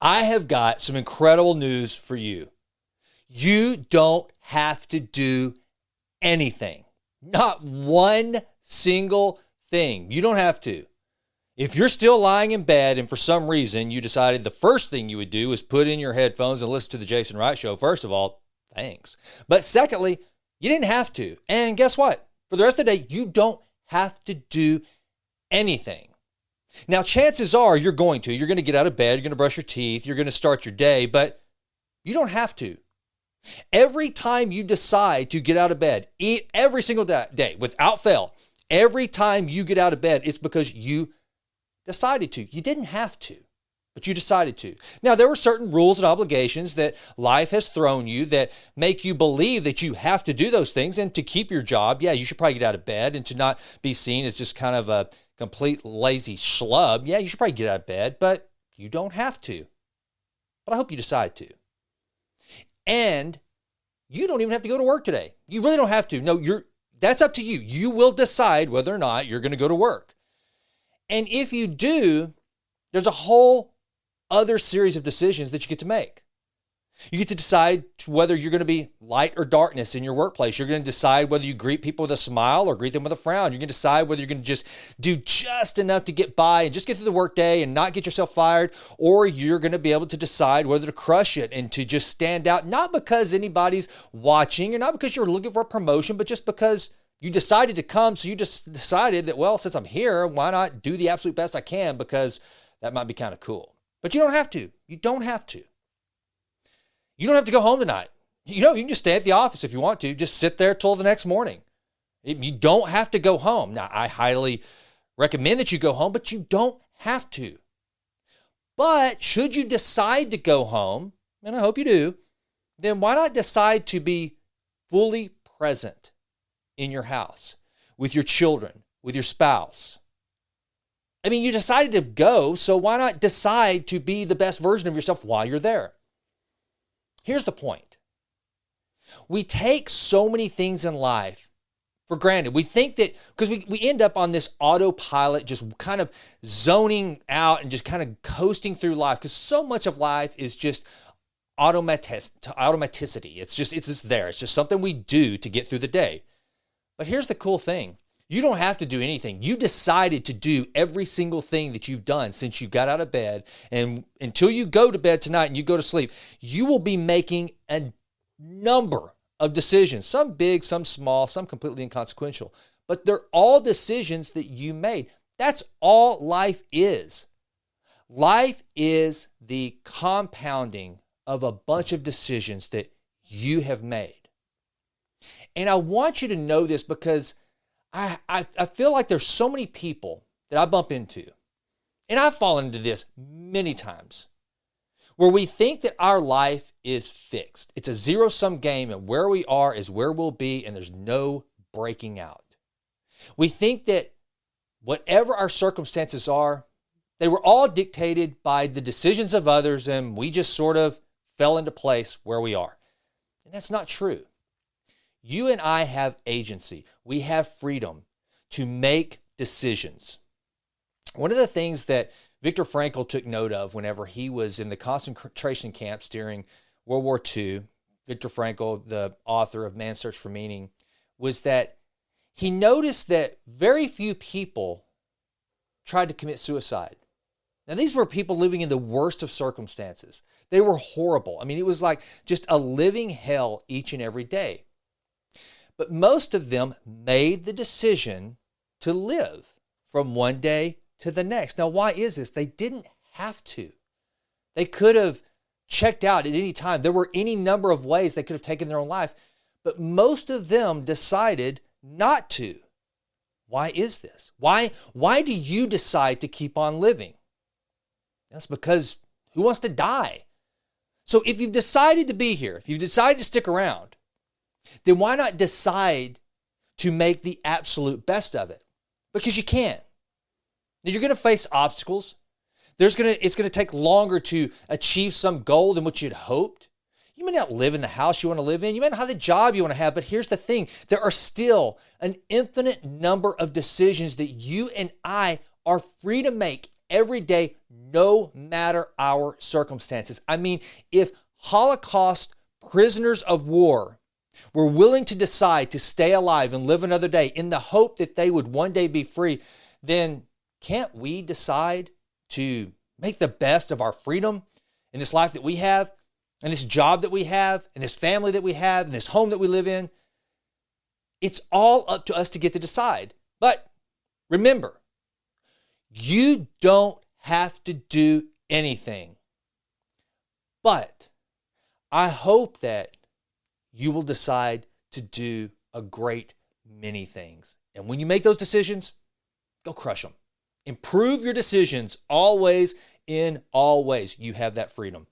I have got some incredible news for you. You don't have to do anything. Not one single thing. You don't have to. If you're still lying in bed and for some reason you decided the first thing you would do is put in your headphones and listen to the Jason Wright Show, first of all, thanks. But secondly, you didn't have to. And guess what? For the rest of the day, you don't have to do anything. Now, chances are you're going to. You're going to get out of bed. You're going to brush your teeth. You're going to start your day, but you don't have to. Every time you decide to get out of bed, every single day, without fail, every time you get out of bed, it's because you decided to. You didn't have to, but you decided to. Now, there were certain rules and obligations that life has thrown you that make you believe that you have to do those things. And to keep your job, yeah, you should probably get out of bed, and to not be seen as just kind of a complete lazy schlub, yeah, you should probably get out of bed, but you don't have to. But I hope you decide to. And you don't even have to go to work today. You really don't have to. No, that's up to you. You will decide whether or not you're going to go to work. And if you do, there's a whole other series of decisions that you get to make. You get to decide whether you're going to be light or darkness in your workplace. You're going to decide whether you greet people with a smile or greet them with a frown. You're going to decide whether you're going to just do just enough to get by and just get through the workday and not get yourself fired, or you're going to be able to decide whether to crush it and to just stand out, not because anybody's watching or not because you're looking for a promotion, but just because you decided to come. So you just decided that, well, since I'm here, why not do the absolute best I can, because that might be kind of cool. But you don't have to. You don't have to. You don't have to go home tonight. You can just stay at the office if you want to. Just sit there till the next morning. You don't have to go home. Now, I highly recommend that you go home, but you don't have to. But should you decide to go home, and I hope you do, then why not decide to be fully present in your house, with your children, with your spouse? I mean, you decided to go, so why not decide to be the best version of yourself while you're there? Here's the point. We take so many things in life for granted. We think that because we end up on this autopilot, just kind of zoning out and just kind of coasting through life, because so much of life is just automaticity. It's just there. It's just something we do to get through the day. But here's the cool thing. You don't have to do anything. You decided to do every single thing that you've done since you got out of bed. And until you go to bed tonight and you go to sleep, you will be making a number of decisions, some big, some small, some completely inconsequential. But they're all decisions that you made. That's all life is. Life is the compounding of a bunch of decisions that you have made. And I want you to know this because I feel like there's so many people that I bump into, and I've fallen into this many times, where we think that our life is fixed. It's a zero-sum game, and where we are is where we'll be, and there's no breaking out. We think that whatever our circumstances are, they were all dictated by the decisions of others, and we just sort of fell into place where we are. And that's not true. You and I have agency. We have freedom to make decisions. One of the things that Viktor Frankl took note of whenever he was in the concentration camps during World War II, Viktor Frankl, the author of Man's Search for Meaning, was that he noticed that very few people tried to commit suicide. Now, these were people living in the worst of circumstances. They were horrible. I mean, it was like just a living hell each and every day. But most of them made the decision to live from one day to the next. Now, why is this? They didn't have to. They could have checked out at any time. There were any number of ways they could have taken their own life, but most of them decided not to. Why is this? Why do you decide to keep on living? That's because who wants to die? So if you've decided to be here, if you've decided to stick around, then why not decide to make the absolute best of it? Because you can. Now, you're going to face obstacles. It's going to take longer to achieve some goal than what you'd hoped. You may not live in the house you want to live in. You may not have the job you want to have, but here's the thing. There are still an infinite number of decisions that you and I are free to make every day, no matter our circumstances. I mean, if Holocaust prisoners of war were willing to decide to stay alive and live another day in the hope that they would one day be free, then can't we decide to make the best of our freedom in this life that we have, and this job that we have, and this family that we have, and this home that we live in? It's all up to us to get to decide. But remember, you don't have to do anything. But I hope that you will decide to do a great many things. And when you make those decisions, go crush them. Improve your decisions always in all ways. You have that freedom.